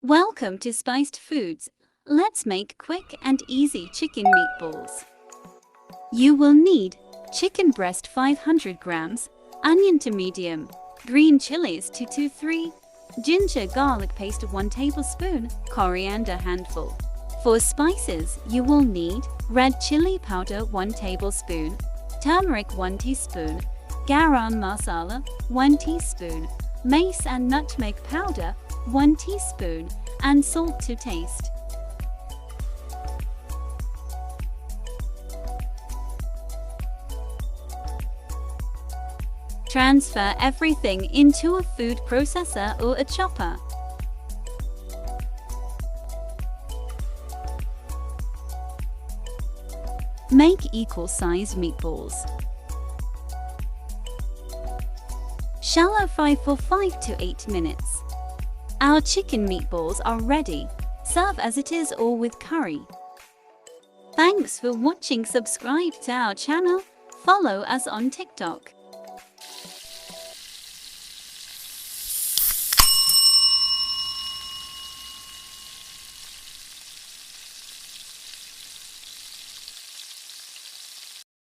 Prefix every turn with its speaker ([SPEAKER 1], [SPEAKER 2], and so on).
[SPEAKER 1] Welcome to Spiced Foods. Let's make quick and easy chicken meatballs. You will need chicken breast 500 grams, onion to medium, green chilies 2 to 3, ginger garlic paste 1 tablespoon, coriander handful. For spices, you will need red chili powder 1 tablespoon, turmeric 1 teaspoon, garam masala 1 teaspoon, mace and nutmeg powder 1 teaspoon, and salt to taste. Transfer everything into a food processor or a chopper. Make equal-sized meatballs. Shallow fry for 5 to 8 minutes. Our chicken meatballs are ready. Serve as it is or with curry. Thanks for watching. Subscribe to our channel. Follow us on TikTok.